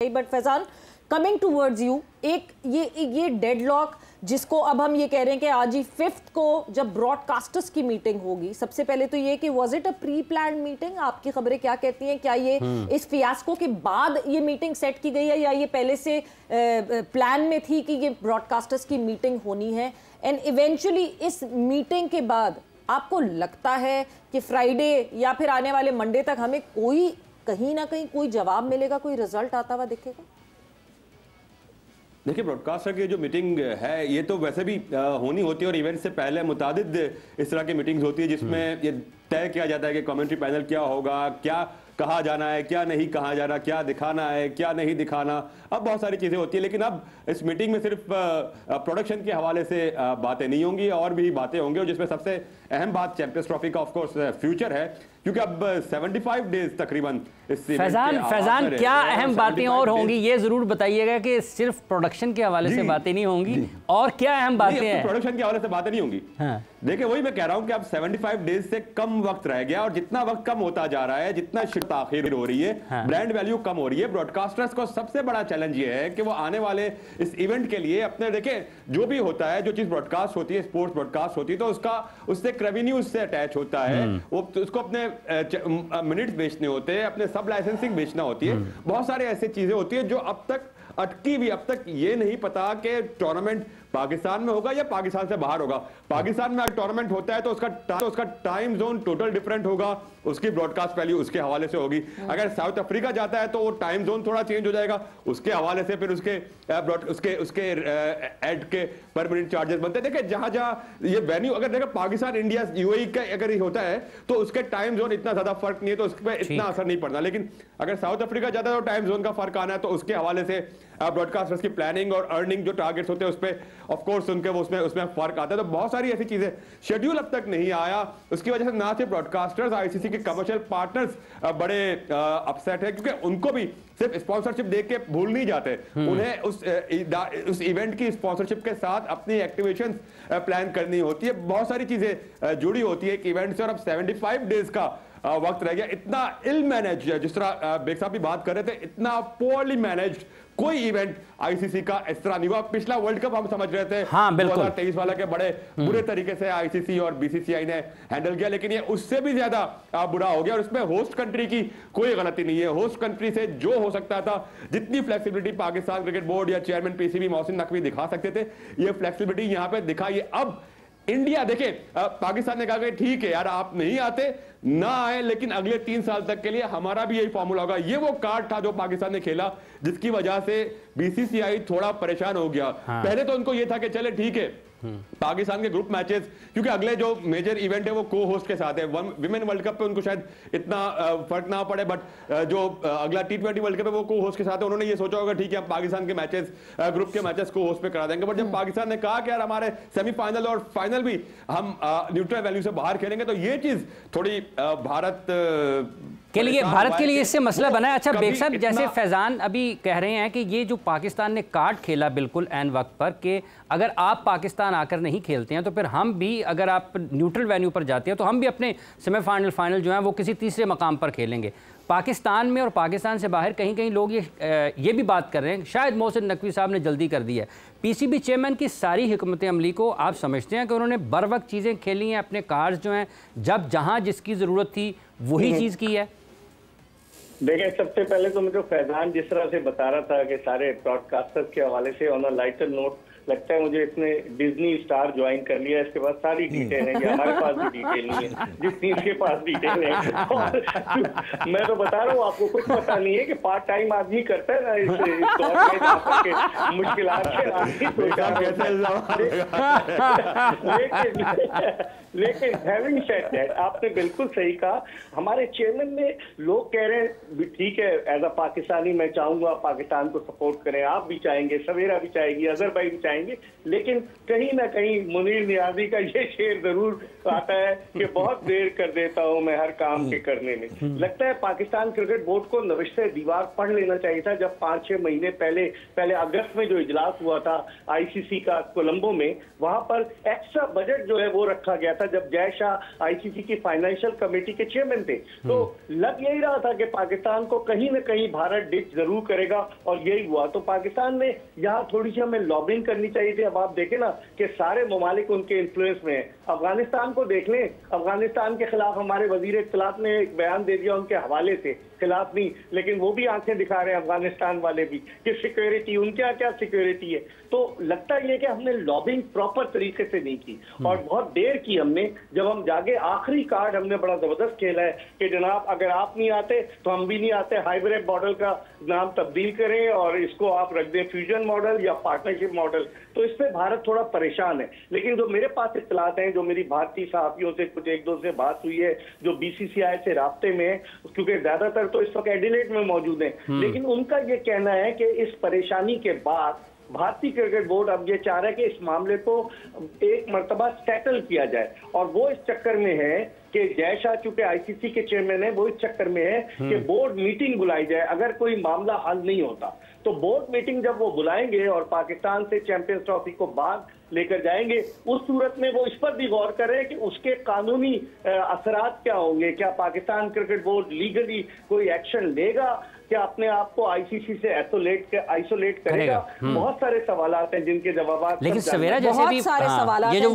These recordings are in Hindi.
But Faizan, coming towards you, एक ये डेडलॉक जिसको अब हम ये कह रहे हैं कि आज ही 5th को जब ब्रॉडकास्टर्स की मीटिंग होगी, सबसे पहले तो ये कि was it a pre planned meeting? आपकी खबरें क्या कहती हैं? क्या ये इस फियास्को के बाद ये मीटिंग सेट की गई है या ये पहले से प्लान में थी कि ये ब्रॉडकास्टर्स की मीटिंग होनी है? एंड इवेंचुअली इस मीटिंग के बाद आपको लगता है कि फ्राइडे या फिर आने वाले मंडे तक हमें कोई कहीं ना कहीं कोई जवाब मिलेगा, कोई रिजल्ट आता हुआ दिखेगा? देखिए, ब्रॉडकास्टर की जो मीटिंग है ये तो वैसे भी होनी होती है और इवेंट से पहले मुतादिद इस तरह की मीटिंग्स होती है जिसमें ये तय किया जाता है कि कमेंट्री पैनल क्या होगा, क्या कहा जाना है, क्या नहीं कहा जाना, क्या दिखाना है, क्या नहीं दिखाना। अब बहुत सारी चीज़ें होती है, लेकिन अब इस मीटिंग में सिर्फ प्रोडक्शन के हवाले से बातें नहीं होंगी, और भी बातें होंगी, और जिसमें सबसे अहम बात चैंपियंस ट्रॉफी का ऑफकोर्स फ्यूचर है, क्योंकि अब 75 डेज तकरीबन फैजान क्या अहम बातें और होंगी ये जरूर बताइएगा कि सिर्फ प्रोडक्शन के हवाले से बातें नहीं होंगी, और क्या अहम बातें हैं? प्रोडक्शन के हवाले से बातें नहीं होंगी। हाँ। देखिए, वही मैं कह रहा हूं कि अब 75 डेज से कम वक्त रह गया, और जितना वक्त कम होता जा रहा है, जितना ताखीर हो रही है, हाँ। ब्रांड वैल्यू कम हो रही है। ब्रॉडकास्टर्स को सबसे बड़ा चैलेंज ये है कि वो आने वाले इस इवेंट के लिए अपने, देखिए जो भी होता है, जो चीज ब्रॉडकास्ट होती है, स्पोर्ट्स ब्रॉडकास्ट होती है, तो उसका उससे रेवेन्यू उससे अटैच होता है, वो उसको अपने मिनट्स बेचने होते हैं, अपने सब लाइसेंसिंग बेचना होती है, बहुत सारे ऐसी चीजें होती है जो अब तक अटकी हुई। अब तक ये नहीं पता कि टूर्नामेंट पाकिस्तान में होगा या पाकिस्तान से बाहर होगा। पाकिस्तान में अगर टूर्नामेंट होता है तो उसका टाइम जोन टोटल डिफरेंट होगा, उसकी ब्रॉडकास्ट वैल्यू उसके हवाले से होगी। अगर साउथ अफ्रीका जाता है तो वो टाइम जोन थोड़ा चेंज हो जाएगा, उसके हवाले से फिर उसके एड के पर मिनट चार्जेस बनते हैं। देखिए, जहां जहां ये वेन्यू, अगर देखो पाकिस्तान इंडिया यूएई का अगर ये होता है तो उसके टाइम जोन इतना ज्यादा फर्क नहीं है, तो उस पर इतना असर नहीं पड़ता। लेकिन अगर साउथ अफ्रीका जाता है तो टाइम जोन का फर्क आना है, तो उसके हवाले से ब्रॉडकास्टर्स की प्लानिंग और अर्निंग जो टारगेट्स होते हैं उस पर ऑफ कोर्स उनके उसमें फर्क आता है। तो बहुत सारी ऐसी चीजें, शेड्यूल अब तक नहीं आया, उसकी वजह से ना सिर्फ ब्रॉडकास्टर्स, आईसीसी के कमर्शियल पार्टनर्स बड़े अपसेट है, क्योंकि उनको भी सिर्फ स्पॉन्सरशिप देख के भूल नहीं जाते, उन्हें उस इवेंट की स्पॉन्सरशिप के साथ अपनी एक्टिवेशन प्लान करनी होती है। बहुत सारी चीजें जुड़ी होती है एक इवेंट से, और अब 75 डेज का वक्त रह गया। इतना इल मैनेज, जिस तरह बेग साहब भी बात कर रहे थे, इतना पोअरली मैनेज्ड कोई इवेंट आईसीसी का इस तरह नहीं हुआ। पिछला वर्ल्ड कप हम समझ रहे थे, हाँ, 2023 वाला के बड़े बुरे तरीके से आईसीसी और बीसीसीआई ने हैंडल किया, लेकिन ये उससे भी ज्यादा बुरा हो गया, और इसमें होस्ट कंट्री की कोई गलती नहीं है। होस्ट कंट्री से जो हो सकता था, जितनी फ्लेक्सिबिलिटी पाकिस्तान क्रिकेट बोर्ड या चेयरमैन पीसीबी मोहसिन नकवी दिखा सकते थे, ये फ्लेक्सिबिलिटी यहां पर दिखाई। अब इंडिया, देखिए पाकिस्तान ने कहा कि ठीक है यार, आप नहीं आते ना आए, लेकिन अगले 3 साल तक के लिए हमारा भी यही फॉर्मूला होगा। ये वो कार्ड था जो पाकिस्तान ने खेला, जिसकी वजह से बीसीसीआई थोड़ा परेशान हो गया। हाँ। पहले तो उनको ये था कि चले ठीक है, पाकिस्तान के ग्रुप मैचेस, क्योंकि अगले जो मेजर इवेंट है वो को होस्ट के साथ है। विमेन वर्ल्ड कप पे उनको शायद इतना फर्क ना पड़े, बट जो अगला T20 वर्ल्ड कप है वो को होस्ट के साथ है। उन्होंने ये सोचा होगा ठीक है, हम पाकिस्तान के मैचेस, ग्रुप के मैचेस को होस्ट पे करा देंगे। बट जब पाकिस्तान ने कहा कि यार हमारे सेमीफाइनल और फाइनल भी हम न्यूट्रल वैल्यू से बाहर खेलेंगे, तो ये चीज थोड़ी भारत के लिए इससे मसला बना है। अच्छा बेग साहब, जैसे फैजान अभी कह रहे हैं कि ये जो पाकिस्तान ने कार्ड खेला बिल्कुल एन वक्त पर, कि अगर आप पाकिस्तान आकर नहीं खेलते हैं तो फिर हम भी, अगर आप न्यूट्रल वेन्यू पर जाते हैं तो हम भी अपने सेमीफाइनल फाइनल जो है वो किसी तीसरे मकाम पर खेलेंगे। पाकिस्तान में और पाकिस्तान से बाहर कहीं कहीं लोग ये भी बात कर रहे हैं, शायद मोहसिन नकवी साहब ने जल्दी कर दी है। पीसीबी चेयरमैन की सारी हिकमत अमली को आप समझते हैं कि उन्होंने बर वक्त चीज़ें खेली हैं, अपने कार्ड्स जो हैं जब जहाँ जिसकी ज़रूरत थी वही चीज़ की है? देखिए, सबसे पहले तो मुझे फैजान जिस तरह से बता रहा था कि सारे ब्रॉडकास्टर्स के हवाले से, ऑन अ लाइटर नोट, लगता है मुझे इसने डिज्नी स्टार ज्वाइन कर लिया। इसके पास सारी डिटेल है, कि हमारे पास भी डिटेल नहीं है जितनी इसके पास डिटेल है। और मैं तो बता रहा हूँ, आपको कुछ पता नहीं है कि पार्ट टाइम आदमी करता है ना इस दौर में मुश्किलात के। लेकिन हैविंग सेड दैट, आपने बिल्कुल सही कहा। हमारे चेयरमैन ने, लोग कह रहे हैं ठीक है, एज अ पाकिस्तानी मैं चाहूंगा पाकिस्तान को सपोर्ट करें, आप भी चाहेंगे, सवेरा भी चाहेगी, अजहर भाई भी चाहेंगे, लेकिन कहीं ना कहीं मुनीर नियाजी का ये शेर जरूर आता है कि बहुत देर कर देता हूं मैं हर काम के करने में। लगता है पाकिस्तान क्रिकेट बोर्ड को नविश्ते दीवार पढ़ लेना चाहिए था। जब 5-6 महीने पहले अगस्त में जो इजलास हुआ था आईसीसी का कोलंबो में, वहां पर एक्स्ट्रा बजट जो है वो रखा गया था, जब जय शाह आईसीसी की फाइनेंशियल कमेटी के चेयरमैन थे। तो लग यही रहा था कि पाकिस्तान पाकिस्तान को कहीं ना कहीं भारत डिच जरूर करेगा, और यही हुआ। तो पाकिस्तान में यहाँ थोड़ी सी हमें लॉबिंग करनी चाहिए थी। अब आप देखें ना कि सारे ममालिक उनके इन्फ्लुएंस में है। अफगानिस्तान को देख लें, अफगानिस्तान के खिलाफ हमारे वजीर इत्तलात ने एक बयान दे दिया उनके हवाले से, खिलाफ नहीं, लेकिन वो भी आंखें दिखा रहे हैं अफगानिस्तान वाले भी कि सिक्योरिटी, उनके यहाँ क्या सिक्योरिटी है। तो लगता ये कि हमने लॉबिंग प्रॉपर तरीके से नहीं की और बहुत देर की हमने। जब हम जाके आखिरी कार्ड हमने बड़ा जबरदस्त खेला है कि जनाब अगर आप नहीं आते तो हम भी नहीं आते, हाइब्रिड मॉडल का नाम तब्दील करें और इसको आप रख दें फ्यूजन मॉडल या पार्टनरशिप मॉडल। तो इस पे भारत थोड़ा परेशान है। लेकिन जो मेरे पास इत्तलात हैं, जो मेरी भारतीय सहाफियों से कुछ एक दो से बात हुई है, जो बीसीसीआई से राब्ते में है, क्योंकि ज्यादातर तो इस वक्त एडिलेड में मौजूद हैं, लेकिन उनका ये कहना है कि इस परेशानी के बाद भारतीय क्रिकेट बोर्ड अब ये चाह रहा है कि इस मामले को एक मर्तबा सेटल किया जाए। और वो इस चक्कर में है कि जय शाह चूंकि आईसीसी के चेयरमैन है, वो इस चक्कर में है कि बोर्ड मीटिंग बुलाई जाए अगर कोई मामला हल नहीं होता। तो बोर्ड मीटिंग जब वो बुलाएंगे और पाकिस्तान से चैंपियंस ट्रॉफी को बाद लेकर जाएंगे, उस सूरत में वो इस पर भी गौर करें कि उसके कानूनी असरात क्या होंगे। क्या पाकिस्तान क्रिकेट बोर्ड लीगली कोई एक्शन लेगा, क्या अपने आप को आईसीसी से आइसोलेट करेगा? बहुत सारे सवालात हैं जिनके जवाब, लेकिन सवेरा जैसे भी ये जो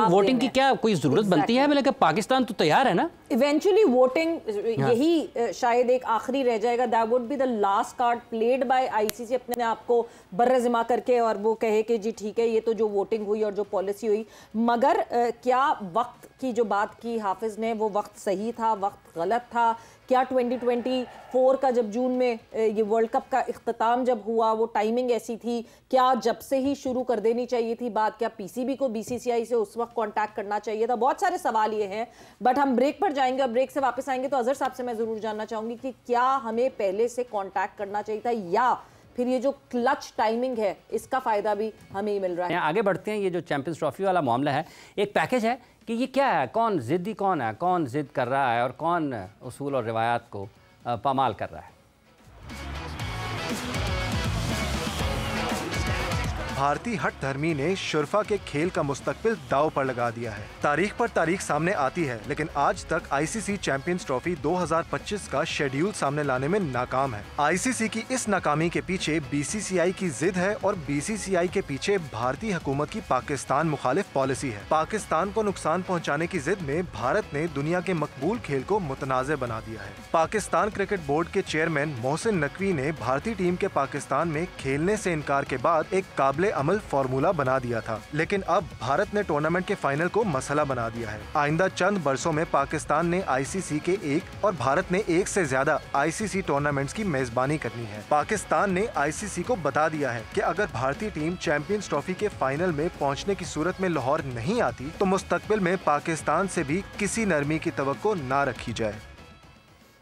वोटिंग की क्या कोई जरूरत बनती है? मतलब पाकिस्तान तो तैयार है ना, इवेंचुअली वोटिंग यही शायद एक आखिरी रह जाएगा। That would be the last card played by ICC, अपने आप को बर्रज़िमा करके, और वो कहे कि जी ठीक है ये तो जो वोटिंग हुई और जो पॉलिसी हुई। मगर क्या वक्त की जो बात की हाफिज ने, वो वक्त सही था, वक्त गलत था? क्या 2024 का जब जून में ये वर्ल्ड कप का इख्तिताम जब हुआ, वो टाइमिंग ऐसी थी? क्या जब से ही शुरू कर देनी चाहिए थी बात? क्या पीसीबी को बीसीसीआई से उस वक्त कांटेक्ट करना चाहिए था? बहुत सारे सवाल ये हैं। बट हम ब्रेक पर जाएंगे और ब्रेक से वापस आएंगे तो अजहर साहब से मैं जरूर जानना चाहूंगी कि क्या हमें पहले से कांटेक्ट करना चाहिए था, या फिर ये जो क्लच टाइमिंग है इसका फायदा भी हमें ही मिल रहा है? आगे बढ़ते हैं। ये जो चैंपियंस ट्रॉफी वाला मामला है, एक पैकेज है कि ये क्या है, कौन जिद्दी कौन है, कौन जिद कर रहा है और कौन उसूल और रिवायात को पामाल कर रहा है। भारतीय हठधर्मी ने शुरफा के खेल का मुस्तकबिल दांव पर लगा दिया है। तारीख पर तारीख सामने आती है, लेकिन आज तक आईसीसी चैंपियंस ट्रॉफी 2025 का शेड्यूल सामने लाने में नाकाम है। आईसीसी की इस नाकामी के पीछे बीसीसीआई की जिद है और बीसीसीआई के पीछे भारतीय हुकूमत की पाकिस्तान मुखालिफ पॉलिसी है। पाकिस्तान को नुकसान पहुँचाने की जिद में भारत ने दुनिया के मकबूल खेल को मुतनाज़ बना दिया है। पाकिस्तान क्रिकेट बोर्ड के चेयरमैन मोहसिन नकवी ने भारतीय टीम के पाकिस्तान में खेलने से इनकार के बाद एक काबिल अमल फार्मूला बना दिया था, लेकिन अब भारत ने टूर्नामेंट के फाइनल को मसला बना दिया है। आइंदा चंद बरसों में पाकिस्तान ने आईसीसी के एक और भारत ने एक से ज्यादा आईसीसी टूर्नामेंट्स की मेजबानी करनी है। पाकिस्तान ने आईसीसी को बता दिया है कि अगर भारतीय टीम चैंपियंस ट्रॉफी के फाइनल में पहुंचने की सूरत में लाहौर नहीं आती तो मुस्तकबिल में पाकिस्तान से भी किसी नरमी की तवक्को न रखी जाए।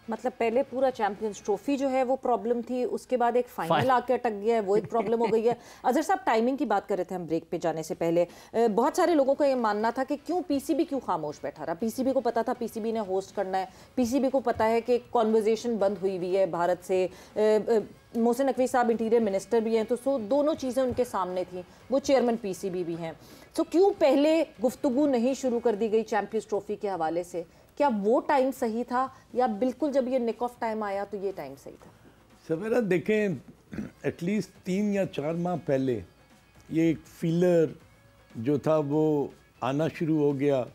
मतलब पहले पूरा चैंपियंस ट्रॉफी जो है वो प्रॉब्लम थी, उसके बाद एक फाइनल आके अटक गया है, वो एक प्रॉब्लम हो गई है। अजहर साहब, टाइमिंग की बात कर रहे थे हम ब्रेक पे जाने से पहले। बहुत सारे लोगों का ये मानना था कि क्यों पीसीबी क्यों खामोश बैठा रहा। पीसीबी को पता था पीसीबी ने होस्ट करना है, पीसीबी को पता है कि कॉन्वर्जेशन बंद हुई हुई है भारत से। मोहसिन नकवी साहब इंटीरियर मिनिस्टर भी हैं, तो दोनों चीज़ें उनके सामने थी, वो चेयरमैन पीसीबी भी हैं। तो क्यों पहले गुफ्तगू नहीं शुरू कर दी गई चैंपियंस ट्रॉफी के हवाले से? क्या वो टाइम सही था, या बिल्कुल जब ये निक ऑफ टाइम आया तो ये टाइम सही था? सवेरा देखें, एटलीस्ट 3 या 4 माह पहले ये एक फीलर जो था वो आना शुरू हो गया।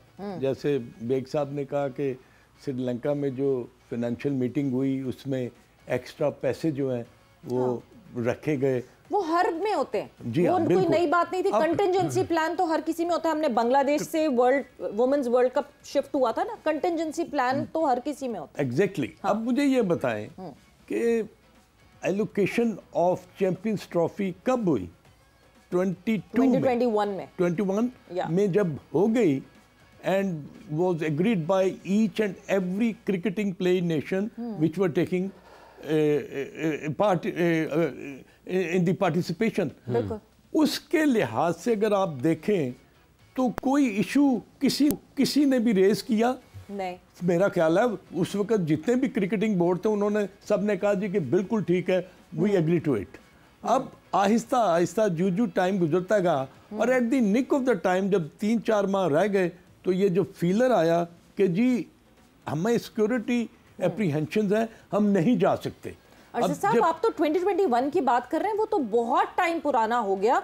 जैसे बेग साहब ने कहा कि श्रीलंका में जो फाइनेंशियल मीटिंग हुई उसमें एक्स्ट्रा पैसे जो हैं वो रखे गए। वो हर में होते हैं जी, वो कोई नई बात नहीं थी। कंटिजेंसी प्लान तो हर किसी में होता है। हमने बांग्लादेश से वुमेन्स वर्ल्ड कप शिफ्ट हुआ था ना, कंटिजेंसी प्लान तो हर किसी में होता है। एग्जैक्टली। अब मुझे ये बताएं कि एलोकेशन ऑफ चैंपियंस ट्रॉफी कब हुई? 2021 में जब हो गई and was agreed by each and every cricketing playing nation which were taking part in the participation. उसके लिहाज से अगर आप देखें तो कोई इशू किसी ने भी रेज किया नहीं। मेरा ख्याल है उस वक्त जितने भी क्रिकेटिंग बोर्ड थे उन्होंने सबने कहा जी कि बिल्कुल ठीक है, वी एग्री टू इट। अब आहिस्ता आहिस्ता जो टाइम गुजरता गया और at the nick of the time जब 3-4 माह रह गए तो ये जो फीलर आया कि जी हमें सिक्योरिटी एप्रीहेंशंस हैं, हम नहीं जा सकते। अर्शद साहब, आप तो 2021 की बात कर रहे हैं, वो तो बहुत टाइम पुराना हो गया।